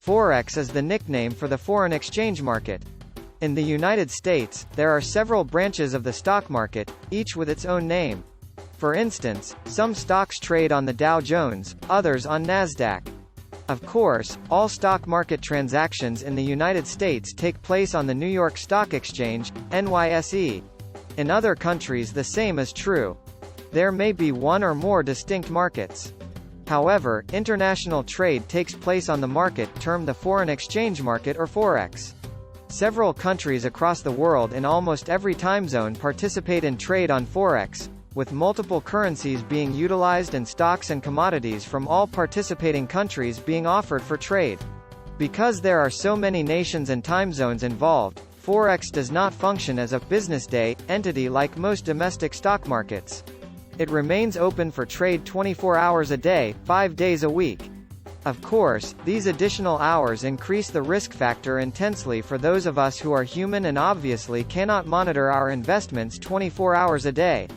Forex is the nickname for the foreign exchange market. In the United States, there are several branches of the stock market, each with its own name. For instance, some stocks trade on the Dow Jones, others on Nasdaq. Of course, all stock market transactions in the United States take place on the New York Stock Exchange, NYSE. In other countries the same is true. There may be one or more distinct markets. However, international trade takes place on the market termed the foreign exchange market or Forex. Several countries across the world in almost every time zone participate in trade on Forex, with multiple currencies being utilized and stocks and commodities from all participating countries being offered for trade. Because there are so many nations and time zones involved, Forex does not function as a business day entity like most domestic stock markets. It remains open for trade 24 hours a day, 5 days a week. Of course, these additional hours increase the risk factor intensely for those of us who are human and obviously cannot monitor our investments 24 hours a day.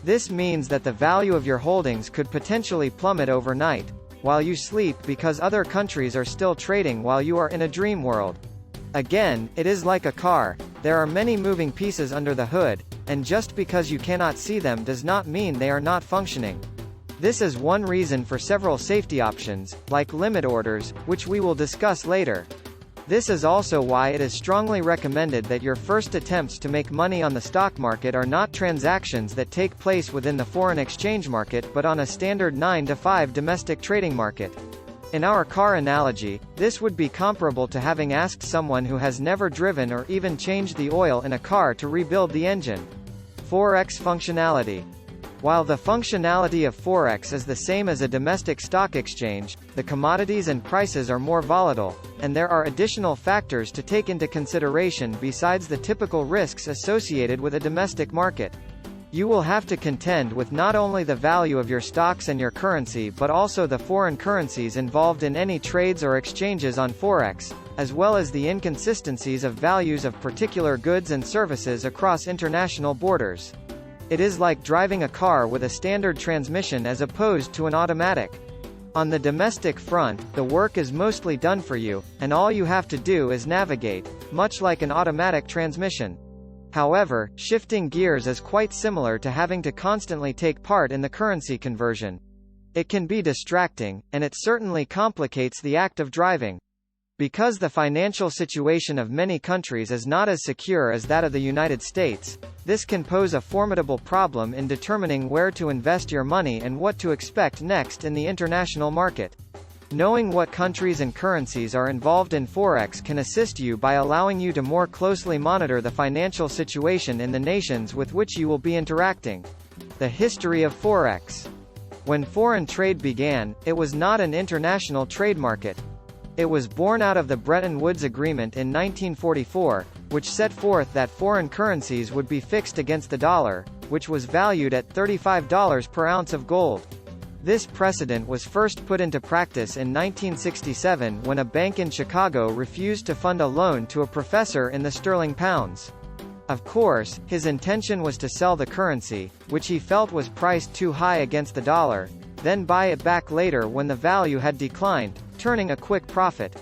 This means that the value of your holdings could potentially plummet overnight, while you sleep because other countries are still trading while you are in a dream world. Again, it is like a car. There are many moving pieces under the hood, and just because you cannot see them does not mean they are not functioning. This is one reason for several safety options, like limit orders, which we will discuss later. This is also why it is strongly recommended that your first attempts to make money on the stock market are not transactions that take place within the foreign exchange market but on a standard 9 to 5 domestic trading market. In our car analogy, this would be comparable to having asked someone who has never driven or even changed the oil in a car to rebuild the engine. Forex functionality. While the functionality of Forex is the same as a domestic stock exchange, the commodities and prices are more volatile, and there are additional factors to take into consideration besides the typical risks associated with a domestic market. You will have to contend with not only the value of your stocks and your currency but also the foreign currencies involved in any trades or exchanges on Forex, as well as the inconsistencies of values of particular goods and services across international borders. It is like driving a car with a standard transmission as opposed to an automatic. On the domestic front, the work is mostly done for you, and all you have to do is navigate, much like an automatic transmission. However, shifting gears is quite similar to having to constantly take part in the currency conversion. It can be distracting, and it certainly complicates the act of driving. Because the financial situation of many countries is not as secure as that of the United States, this can pose a formidable problem in determining where to invest your money and what to expect next in the international market. Knowing what countries and currencies are involved in Forex can assist you by allowing you to more closely monitor the financial situation in the nations with which you will be interacting. The history of Forex. When foreign trade began, it was not an international trade market. It was born out of the Bretton Woods Agreement in 1944, which set forth that foreign currencies would be fixed against the dollar, which was valued at $35 per ounce of gold. This precedent was first put into practice in 1967 when a bank in Chicago refused to fund a loan to a professor in the sterling pounds. Of course, his intention was to sell the currency, which he felt was priced too high against the dollar, then buy it back later when the value had declined, turning a quick profit.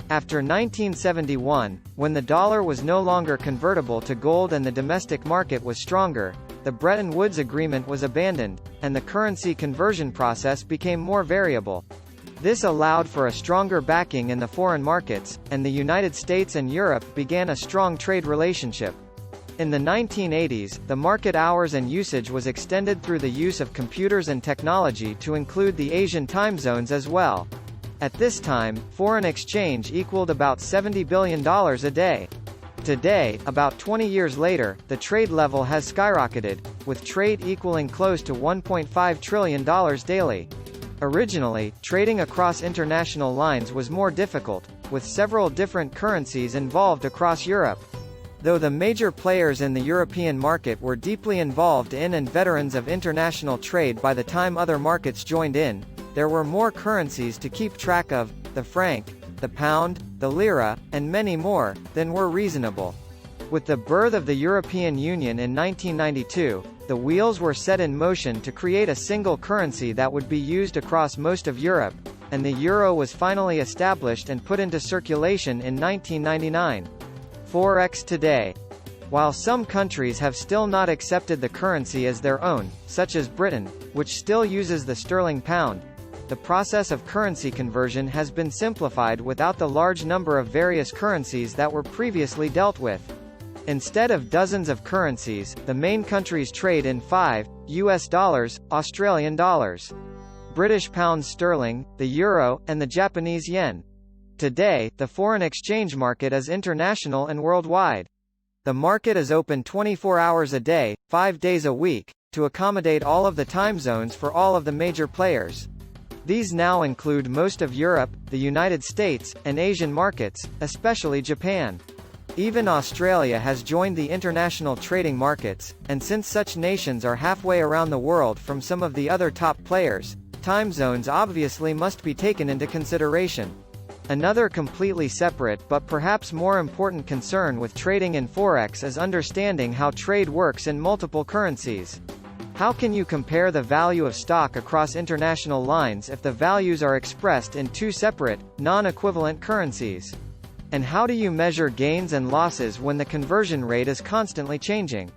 After 1971, when the dollar was no longer convertible to gold and the domestic market was stronger, the Bretton Woods Agreement was abandoned, and the currency conversion process became more variable. This allowed for a stronger backing in the foreign markets, and the United States and Europe began a strong trade relationship. In the 1980s, the market hours and usage was extended through the use of computers and technology to include the Asian time zones as well. At this time, foreign exchange equaled about $70 billion a day. Today, about 20 years later, the trade level has skyrocketed, with trade equaling close to $1.5 trillion daily. Originally, trading across international lines was more difficult, with several different currencies involved across Europe. Though the major players in the European market were deeply involved in and veterans of international trade by the time other markets joined in, there were more currencies to keep track of, the franc, the pound, the lira, and many more, than were reasonable. With the birth of the European Union in 1992, the wheels were set in motion to create a single currency that would be used across most of Europe, and the euro was finally established and put into circulation in 1999. Forex today. While some countries have still not accepted the currency as their own, such as Britain, which still uses the sterling pound, the process of currency conversion has been simplified without the large number of various currencies that were previously dealt with. Instead of dozens of currencies, the main countries trade in 5, US dollars, Australian dollars, British pounds sterling, the euro, and the Japanese yen. Today, the foreign exchange market is international and worldwide. The market is open 24 hours a day, 5 days a week, to accommodate all of the time zones for all of the major players. These now include most of Europe, the United States, and Asian markets, especially Japan. Even Australia has joined the international trading markets, and since such nations are halfway around the world from some of the other top players, time zones obviously must be taken into consideration. Another completely separate but perhaps more important concern with trading in Forex is understanding how trade works in multiple currencies. How can you compare the value of stock across international lines if the values are expressed in two separate, non-equivalent currencies? And how do you measure gains and losses when the conversion rate is constantly changing?